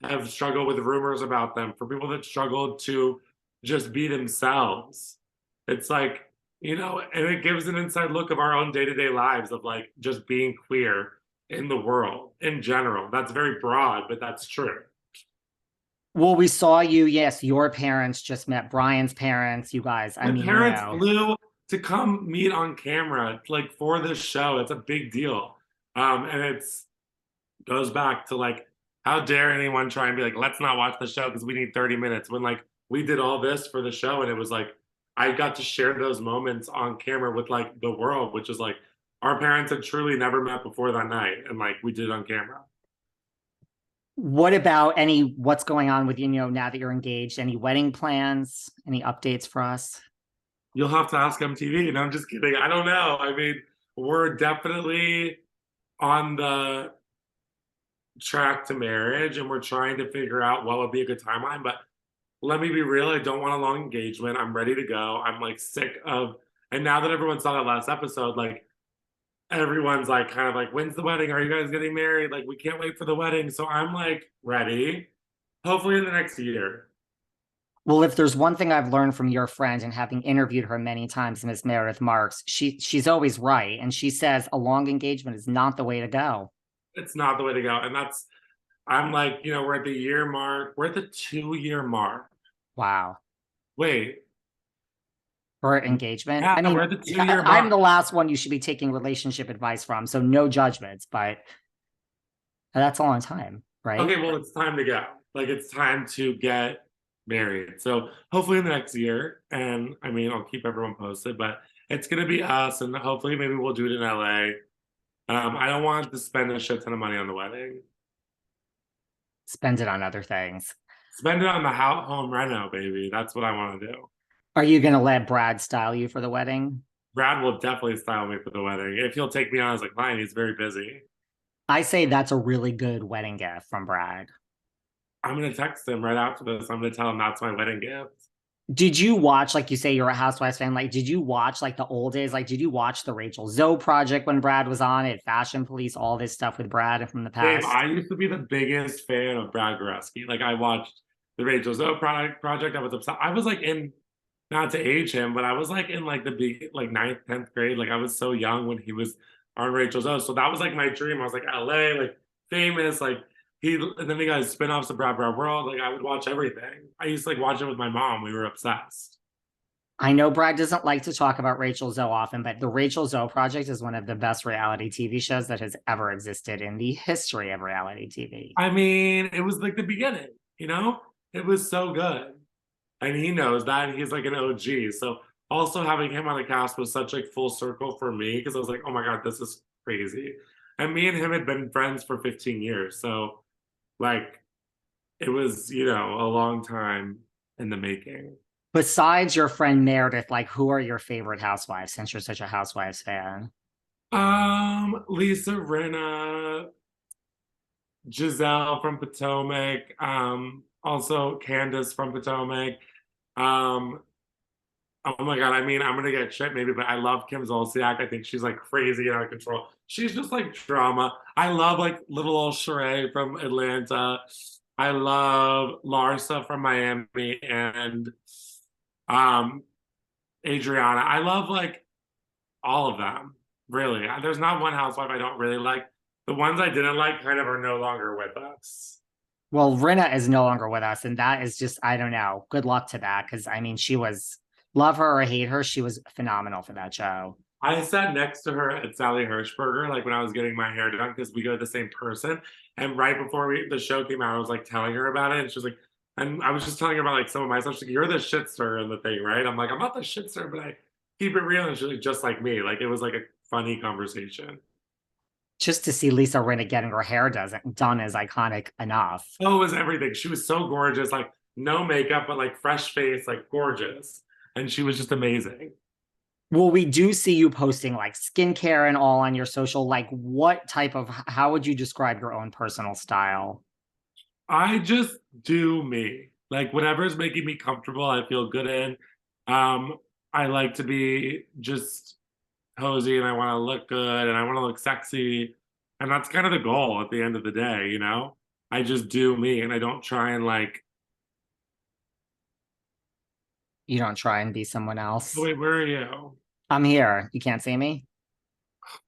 have struggled with rumors about them, for people that struggled to just be themselves. It's like, and it gives an inside look of our own day-to-day lives of like just being queer in the world in general. That's very broad, but that's true. Well, we saw you. Yes, your parents just met Brian's parents. You guys, I My mean, parents flew to come meet on camera, like for this show. It's a big deal. And it's goes back to like, how dare anyone try and be like, let's not watch the show because we need 30 minutes when like we did all this for the show and it was like I got to share those moments on camera with like the world, which is like our parents had truly never met before that night and like we did it on camera. what about what's going on with you, now that you're engaged? Any wedding plans? Any updates for us? You'll have to ask MTV. And I'm just kidding. I don't know. I mean, we're definitely on the track to marriage and we're trying to figure out what would be a good timeline. But let me be real, I don't want a long engagement. I'm ready to go. I'm like sick of, and now that everyone saw that last episode, like everyone's like kind of like, when's the wedding? Are you guys getting married? Like, we can't wait for the wedding. So I'm like ready. Hopefully in the next year. Well, if there's one thing I've learned from your friend and having interviewed her many times, Miss Meredith Marks, she's always right. And she says a long engagement is not the way to go. It's not the way to go. And I'm like, we're at the year mark. We're at the 2 year mark. Wow. Wait, For engagement. yeah, I we're mean, at the 2 year I'm mark. the last one you should be taking relationship advice from, so no judgments, but that's a long time, right? Okay, well, it's time to go. Like, it's time to get married. So hopefully in the next year. And I mean, I'll keep everyone posted, but it's gonna be us, and hopefully maybe we'll do it in LA. I don't want to spend a shit ton of money on the wedding. Spend it on other things. Spend it on the home reno, baby. That's what I want to do. Are you going to let Brad style you for the wedding? Brad will definitely style me for the wedding. If he'll take me on as a client, he's very busy. I say that's a really good wedding gift from Brad. I'm gonna text him right after this. I'm gonna tell him that's my wedding gift. Did you watch, like you say, you're a Housewives fan? Like, did you watch like the old days? Like, did you watch the Rachel Zoe project when Brad was on it? Fashion Police, all this stuff with Brad from the Babe, past. I used to be the biggest fan of Brad Goreski. Like I watched the Rachel Zoe project. I was obsessed. I was like in, not to age him, but I was like in like the big like ninth, 10th grade. Like I was so young when he was on Rachel Zoe. So that was like my dream. I was like LA, like famous, like and then we got his spin-offs of Brad World. Like I would watch everything. I used to like watch it with my mom. We were obsessed. I know Brad doesn't like to talk about Rachel Zoe often, but the Rachel Zoe project is one of the best reality TV shows that has ever existed in the history of reality TV. I mean, it was like the beginning, It was so good. And he knows that he's like an OG. So also having him on the cast was such like full circle for me because I was like, oh my God, this is crazy. And me and him had been friends for 15 years. So like it was, a long time in the making. Besides your friend Meredith, like who are your favorite housewives since you're such a Housewives fan? Lisa Rinna, Giselle from Potomac, also Candace from Potomac. Um, Oh my God. I mean, I'm gonna get shit maybe, but I love Kim Zolciak. I think she's like crazy and out of control. She's just like drama. I love like little old Sheree from Atlanta. I love Larsa from Miami and um Adriana. I love like all of them, really. There's not one housewife I don't really like. The ones I didn't like kind of are no longer with us. Well, Rinna is no longer with us, and that is just, I don't know. Good luck to that, because I mean, she was, love her or hate her, she was phenomenal for that show. I sat next to her at Sally Hirschberger, like when I was getting my hair done, because we go to the same person. And right before the show came out, I was like telling her about it, and she was like, and I was just telling her about like some of my stuff. She's like, "You're the shitster in the thing, right?" I'm like, "I'm not the shitster, but I keep it real." And she's like, "Just like me." Like it was like a funny conversation. Just to see Lisa Rinna getting her hair done is iconic enough. Oh, it was everything. She was so gorgeous, like no makeup, but like fresh face, like gorgeous, and she was just amazing. Well, we do see you posting like skincare and all on your social. Like, what type of, how would you describe your own personal style? I just do me. Like whatever's making me comfortable, I feel good in. I like to be just cozy and I want to look good and I want to look sexy. And that's kind of the goal at the end of the day, I just do me and I don't try and like, You don't try and be someone oh, else. wait, where are you? I'm here. You can't see me?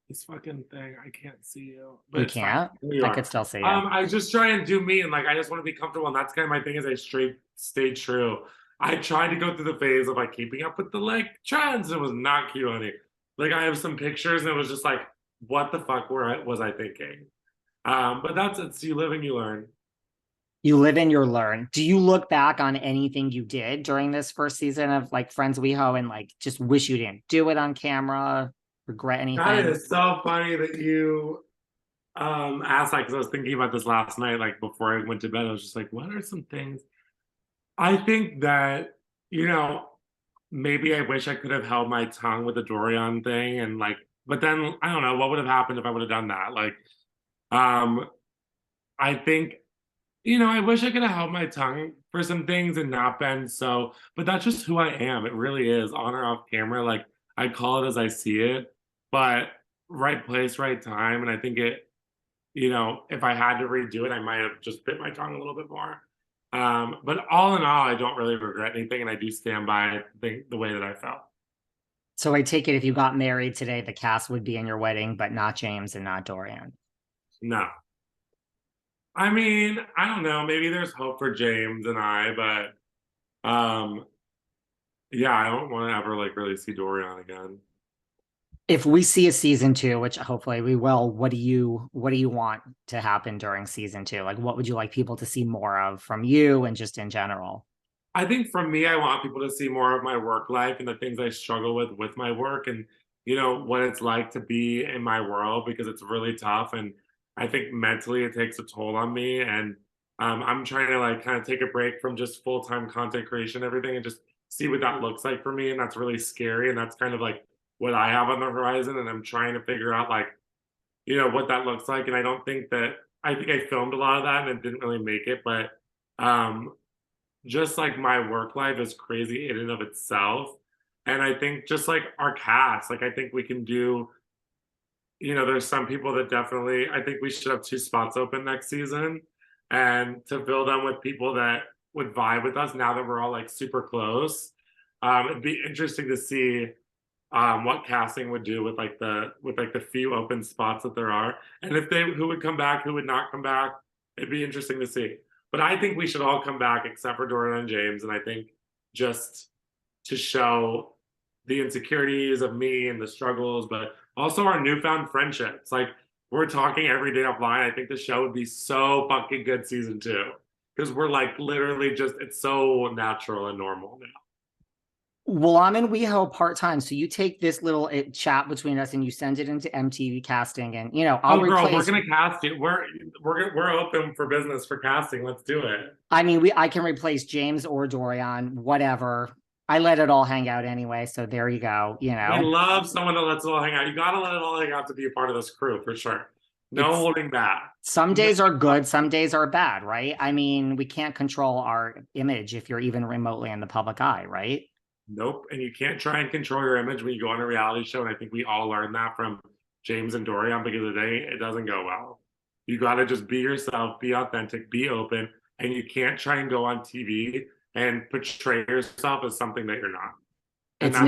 This fucking thing, I can't see you, but You it's fine. can't? Here you I are. could still see you. I just try and do me and like I just want to be comfortable. And that's kind of my thing is I straight stay true. I tried to go through the phase of like keeping up with the like trends. It was not cute, honey. Like I have some pictures and it was just like, what the fuck was I thinking? But that's it's you live and you learn. You live and you learn. Do you look back on anything you did during this first season of like Friends WeHo and like just wish you didn't do it on camera, regret That anything? is so funny that you asked that because I was thinking about this last night, like before I went to bed. I was just like, what are some things? I think that, you know, maybe I wish I could have held my tongue with the Dorian thing and like, but then I don't know what would have happened if I would have done that. Like, um, I think, I wish I could have held my tongue for some things and not been so, but that's just who I am. It really is on or off camera. Like, I call it as I see it, but right place, right time. And I think if I had to redo it, I might have just bit my tongue a little bit more. But all in all, I don't really regret anything, and I do stand by the way that I felt. So I take it if you got married today, the cast would be in your wedding, but not James and not Dorian. No, I mean, I don't know. Maybe there's hope for James and I, but yeah, I don't want to ever like really see Dorian again. If we see a season two, which hopefully we will, what do you want to happen during season two? Like what would you like people to see more of from you and just in general? I think for me, I want people to see more of my work life and the things I struggle with my work and what it's like to be in my world because it's really tough and I think mentally it takes a toll on me and I'm trying to like kind of take a break from just full-time content creation and everything and just see what that looks like for me and that's really scary and that's kind of like what I have on the horizon and I'm trying to figure out like what that looks like and I think I filmed a lot of that and it didn't really make it but um just like my work life is crazy in and of itself. And I think just like our cast, like I think we can do, there's some people that definitely I think we should have two spots open next season and to fill them with people that would vibe with us now that we're all like super close. It'd be interesting to see what casting would do with like the few open spots that there are, and if they who would come back, who would not come back. It'd be interesting to see. But I think we should all come back except for Dorian and James, and I think just to show the insecurities of me and the struggles, but also our newfound friendships. Like we're talking every day offline. I think the show would be so fucking good season two because we're like literally just it's so natural and normal now. Well, I'm in WeHo part-time, so you take this little chat between us and you send it into MTV casting, and I'll Oh, girl, we're replace. gonna cast you. We're open for business for casting. Let's do it. I mean, I can replace James or Dorian, whatever. I let it all hang out anyway, so there you go. We love someone that lets it all hang out. You gotta let it all hang out to be a part of this crew for sure. No It's holding back. some No, days are good, some days are bad, right? I mean, we can't control our image if you're even remotely in the public eye, right? nope. And you can't try and control your image when you go on a reality show. And I think we all learned that from James and Dorian because of the day it doesn't go well. You gotta just be yourself, be authentic, be open, and you can't try and go on TV and portray yourself as something that you're not. And It's that's